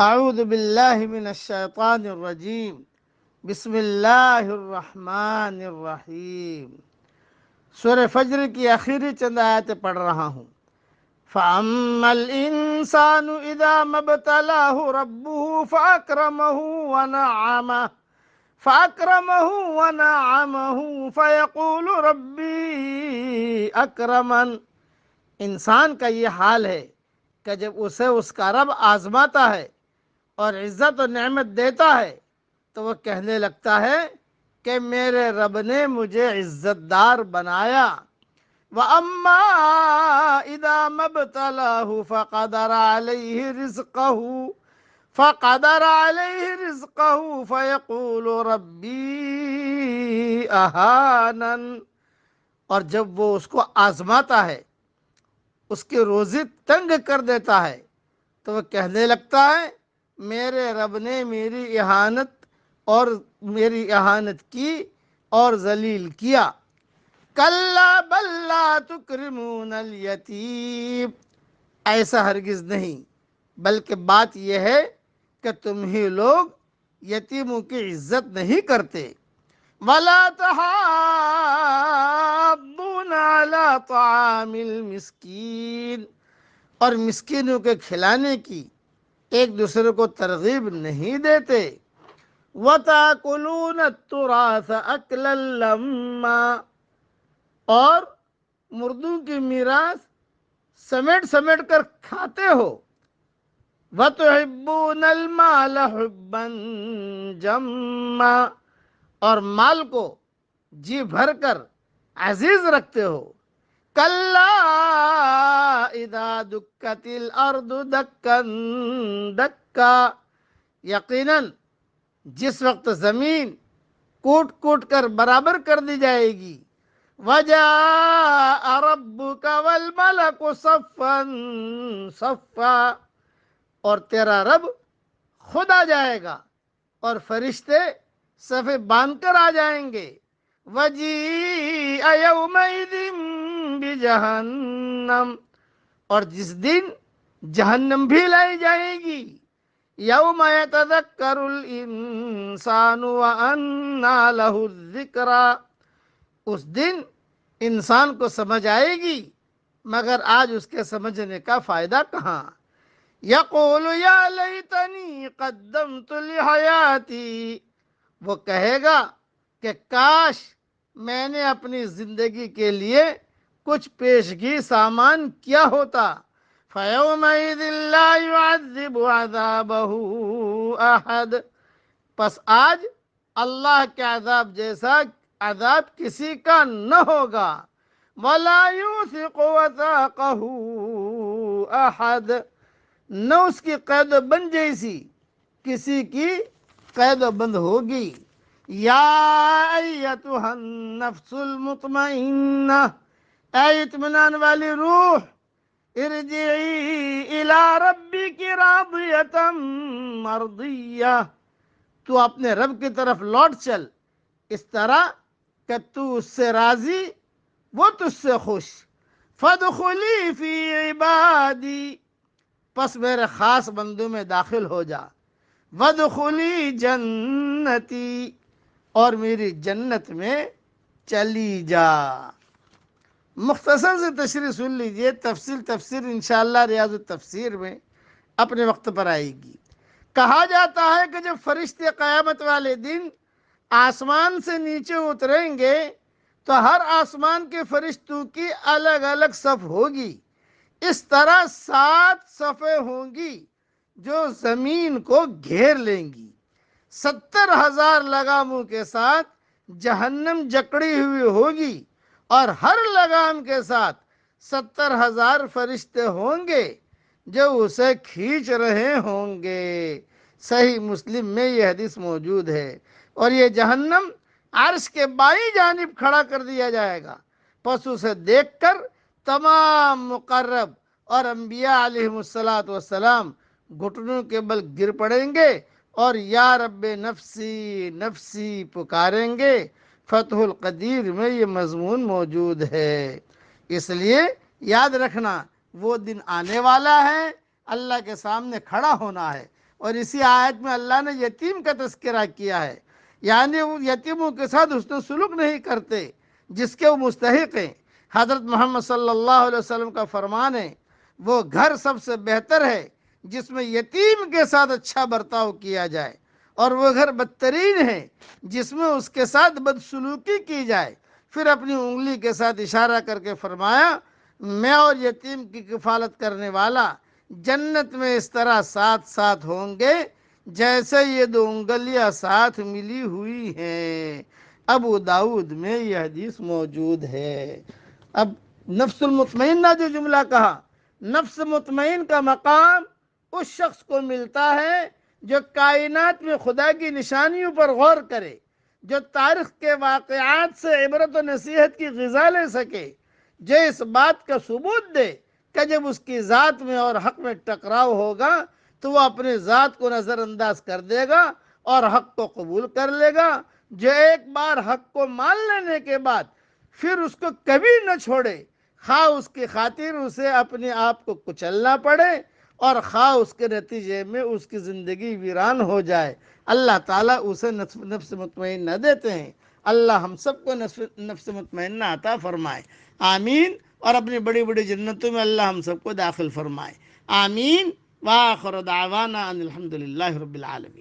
اعوذ باللہ من الشیطان الرجیم بسم اللہ الرحمن الرحیم۔ سورہ فجر کی آخری چند آیتیں پڑھ رہا ہوں۔ فَأَمَّا الْإِنسَانُ إِذَا مَا ابْتَلَاهُ رَبُّهُ فَأَكْرَمَهُ وَنَعَّمَهُ فَيَقُولُ رَبِّي أَكْرَمَنِ۔ انسان کا یہ حال ہے کہ جب اسے اس کا رب آزماتا ہے اور عزت و نعمت دیتا ہے تو وہ کہنے لگتا ہے کہ میرے رب نے مجھے عزت دار بنایا۔ وَأَمَّا إِذَا مَا ابْتَلَاهُ فَقَدَرَ عَلَيْهِ رِزْقَهُ فَيَقُولُ رَبِّي أَهَانَنِ۔ اور جب وہ اس کو آزماتا ہے، اس کی روزی تنگ کر دیتا ہے تو وہ کہنے لگتا ہے میرے رب نے میری اہانت کی اور ذلیل کیا۔ کلا بل لا تکرمون الیتیم، ایسا ہرگز نہیں، بلکہ بات یہ ہے کہ تم ہی لوگ یتیموں کی عزت نہیں کرتے۔ ولا تحاضون علی طعام المسکین، اور مسکینوں کے کھلانے کی ایک دوسرے کو ترغیب نہیں دیتے۔ وَتَأْكُلُونَ التُّرَاثَ أَكْلًا لَمًّا، اور مردوں کی میراث سمیٹ سمیٹ کر کھاتے ہو۔ وَتُحِبُّونَ الْمَالَ حُبًّا جَمًّا، اور مال کو جی بھر کر عزیز رکھتے ہو۔ کلا اذا دکت الارض دکا دکا، یقیناً جس وقت زمین کوٹ کوٹ کر برابر کر دی جائے گی۔ وجاء ربک والملک صفا صفا، اور تیرا رب خود آ جائے گا اور فرشتے صفے باندھ کر آ جائیں گے۔ وجیء یومئذ بجہنم، اور جس دن جہنم بھی لائی جائے گی۔ یوم یتذکر الانسان وانى له الذکریٰ، اس دن انسان کو سمجھ آئے گی مگر آج اس کے سمجھنے کا فائدہ کہاں۔ یقول یا لیتنی قدمت لحیاتی، وہ کہے گا کہ کاش میں نے اپنی زندگی کے لیے کچھ پیشگی سامان کیا ہوتا۔ فَيَوْمَئِذٍ لَا يُعَذِّبُ عَذَابَهُ أَحَدٌ، پس آج اللہ کے عذاب جیسا عذاب کسی کا نہ ہوگا۔ وَلَا يُوثِقُ وَثَاقَهُ أَحَدٌ، نہ اس کی قید و بند جیسی کسی کی قید و بند ہوگی۔ یا ایتھا النفس المطمئنہ، اے اطمینان والی روح، ارجعی الی ربک راضیۃ مرضیہ، تو اپنے رب کی طرف لوٹ چل اس طرح کہ تو اس سے راضی، وہ تجھ سے خوش۔ فادخلی فی عبادی، پس میرے خاص بندوں میں داخل ہو جا۔ وادخلی جنتی، اور میری جنت میں چلی جا۔ مختصر سے تشریح سن لیجئے، تفسیر انشاءاللہ ریاض التفسیر میں اپنے وقت پر آئے گی۔ کہا جاتا ہے کہ جب فرشتے قیامت والے دن آسمان سے نیچے اتریں گے تو ہر آسمان کے فرشتوں کی الگ الگ صف ہوگی۔ اس طرح 7 صفیں ہوں گی جو زمین کو گھیر لیں گی۔ 70,000 لگاموں کے ساتھ جہنم جکڑی ہوئی ہوگی اور ہر لگام کے ساتھ 70,000 فرشتے ہوں گے جو اسے کھینچ رہے ہوں گے۔ صحیح مسلم میں یہ حدیث موجود ہے۔ اور یہ جہنم عرش کے بائیں جانب کھڑا کر دیا جائے گا، پس اسے دیکھ کر تمام مقرب اور انبیاء علیہم السلام گھٹنوں کے بل گر پڑیں گے اور یا رب نفسی نفسی پکاریں گے۔ فتح القدیر میں یہ مضمون موجود ہے۔ اس لیے یاد رکھنا وہ دن آنے والا ہے، اللہ کے سامنے کھڑا ہونا ہے، اور اسی آیت میں اللہ نے یتیم کا تذکرہ کیا ہے، یعنی وہ یتیموں کے ساتھ حسن سلوک نہیں کرتے جس کے وہ مستحق ہیں۔ حضرت محمد صلی اللہ علیہ وسلم کا فرمان ہے، وہ گھر سب سے بہتر ہے جس میں یتیم کے ساتھ اچھا برتاؤ کیا جائے، اور وہ گھر بدترین ہے جس میں اس کے ساتھ بدسلوکی کی جائے۔ پھر اپنی انگلی کے ساتھ اشارہ کر کے فرمایا، میں اور یتیم کی کفالت کرنے والا جنت میں اس طرح ساتھ ساتھ ہوں گے جیسے یہ دو انگلیاں ساتھ ملی ہوئی ہیں۔ ابو داؤد میں یہ حدیث موجود ہے۔ اب نفس المطمئنہ جو جملہ کہا، نفس مطمئن کا مقام اس شخص کو ملتا ہے جو کائنات میں خدا کی نشانیوں پر غور کرے، جو تاریخ کے واقعات سے عبرت و نصیحت کی غذا لے سکے، جو اس بات کا ثبوت دے کہ جب اس کی ذات میں اور حق میں ٹکراؤ ہوگا تو وہ اپنے ذات کو نظر انداز کر دے گا اور حق کو قبول کر لے گا، جو ایک بار حق کو مان لینے کے بعد پھر اس کو کبھی نہ چھوڑے، خواہ اس کی خاطر اسے اپنے آپ کو کچلنا پڑے اور خواہ اس کے نتیجے میں اس کی زندگی ویران ہو جائے۔ اللہ تعالیٰ اسے نفس مطمئنہ دیتے ہیں۔ اللہ ہم سب کو نفس مطمئنہ عطا فرمائے، آمین، اور اپنی بڑی بڑی جنتوں میں اللہ ہم سب کو داخل فرمائے، آمین۔ وآخر دعوانا ان الحمدللہ رب العالمین۔